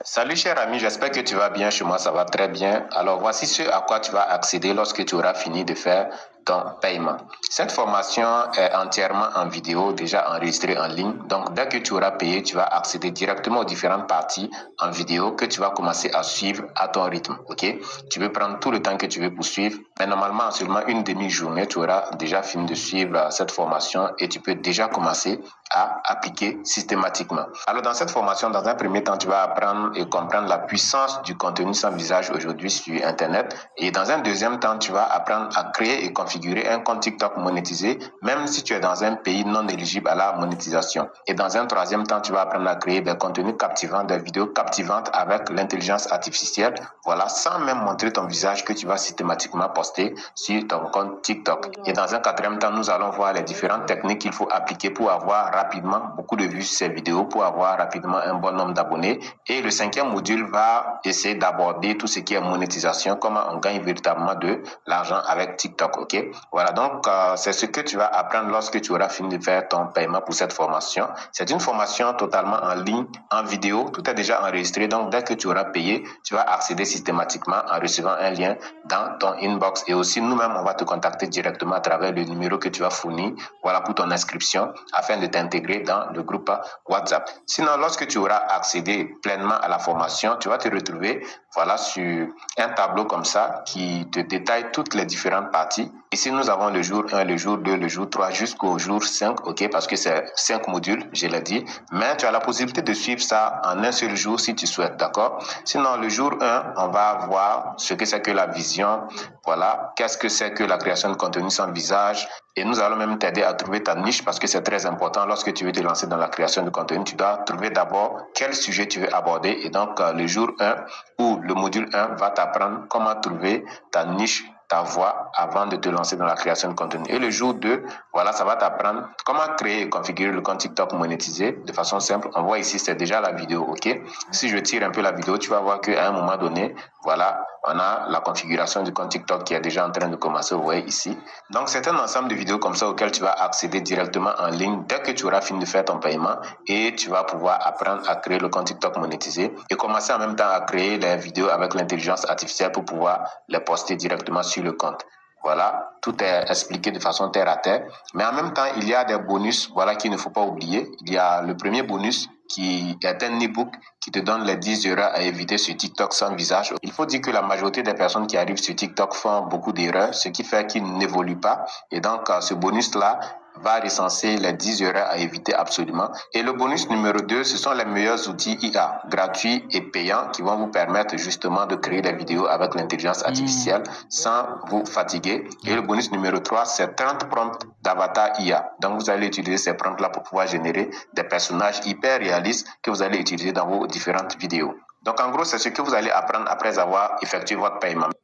Salut cher ami, j'espère que tu vas bien. Chez moi, ça va très bien. Alors voici ce à quoi tu vas accéder lorsque tu auras fini de faire ton paiement. Cette formation est entièrement en vidéo, déjà enregistrée en ligne. Donc dès que tu auras payé, tu vas accéder directement aux différentes parties en vidéo que tu vas commencer à suivre à ton rythme. Ok? Tu peux prendre tout le temps que tu veux pour suivre. Mais normalement, en seulement une demi-journée, tu auras déjà fini de suivre cette formation et tu peux déjà commencer à appliquer systématiquement. Alors dans cette formation, dans un premier temps, tu vas apprendre et comprendre la puissance du contenu sans visage aujourd'hui sur Internet. Et dans un deuxième temps, tu vas apprendre à créer et configurer un compte TikTok monétisé, même si tu es dans un pays non éligible à la monétisation. Et dans un troisième temps, tu vas apprendre à créer des contenus captivants, des vidéos captivantes avec l'intelligence artificielle, voilà, sans même montrer ton visage que tu vas systématiquement poster sur ton compte TikTok. Et dans un quatrième temps, nous allons voir les différentes techniques qu'il faut appliquer pour avoir rapidement beaucoup de vues sur ces vidéos, pour avoir rapidement un bon nombre d'abonnés. Et le cinquième module va essayer d'aborder tout ce qui est monétisation, comment on gagne véritablement de l'argent avec TikTok. Ok, voilà, donc c'est ce que tu vas apprendre lorsque tu auras fini de faire ton paiement pour cette formation. C'est une formation totalement en ligne, en vidéo, tout est déjà enregistré. Donc dès que tu auras payé, tu vas accéder systématiquement en recevant un lien dans ton inbox. Et aussi nous-mêmes, on va te contacter directement à travers le numéro que tu as fourni, voilà, pour ton inscription, afin de t'intégrer dans le groupe WhatsApp. Sinon, lorsque tu auras accédé pleinement à la formation, tu vas te retrouver, voilà, sur un tableau comme ça qui te détaille toutes les différentes parties. Ici, nous avons le jour 1, le jour 2, le jour 3 jusqu'au jour 5, ok, parce que c'est 5 modules, je l'ai dit. Mais tu as la possibilité de suivre ça en un seul jour si tu souhaites, d'accord? Sinon, le jour 1, on va voir ce que c'est que la vision, voilà, qu'est-ce que c'est que la création de contenu sans visage. Et nous allons même t'aider à trouver ta niche parce que c'est très important. Lorsque tu veux te lancer dans la création de contenu, tu dois trouver d'abord quel sujet tu veux aborder. Et donc, le jour 1 ou le module 1 va t'apprendre comment trouver ta niche, ta voix avant de te lancer dans la création de contenu. Et le jour 2, voilà, ça va t'apprendre comment créer et configurer le compte TikTok monétisé de façon simple. On voit ici, c'est déjà la vidéo, ok? Si je tire un peu la vidéo, tu vas voir qu'à un moment donné, voilà, on a la configuration du compte TikTok qui est déjà en train de commencer, vous voyez ici. Donc, c'est un ensemble de vidéos comme ça auxquelles tu vas accéder directement en ligne dès que tu auras fini de faire ton paiement et tu vas pouvoir apprendre à créer le compte TikTok monétisé et commencer en même temps à créer les vidéos avec l'intelligence artificielle pour pouvoir les poster directement sur le compte. Voilà, tout est expliqué de façon terre à terre. Mais en même temps, il y a des bonus, voilà, qu'il ne faut pas oublier. Il y a le premier bonus qui est un e-book qui te donne les 10 erreurs à éviter sur TikTok sans visage. Il faut dire que la majorité des personnes qui arrivent sur TikTok font beaucoup d'erreurs, ce qui fait qu'ils n'évoluent pas. Et donc, ce bonus-là va recenser les 10 erreurs à éviter absolument. Et le bonus numéro 2, ce sont les meilleurs outils IA, gratuits et payants, qui vont vous permettre justement de créer des vidéos avec l'intelligence artificielle sans vous fatiguer. Et le bonus numéro 3, c'est 30 prompts d'avatar IA. Donc, vous allez utiliser ces prompts-là pour pouvoir générer des personnages hyper réalistes que vous allez utiliser dans vos différentes vidéos. Donc, en gros, c'est ce que vous allez apprendre après avoir effectué votre paiement.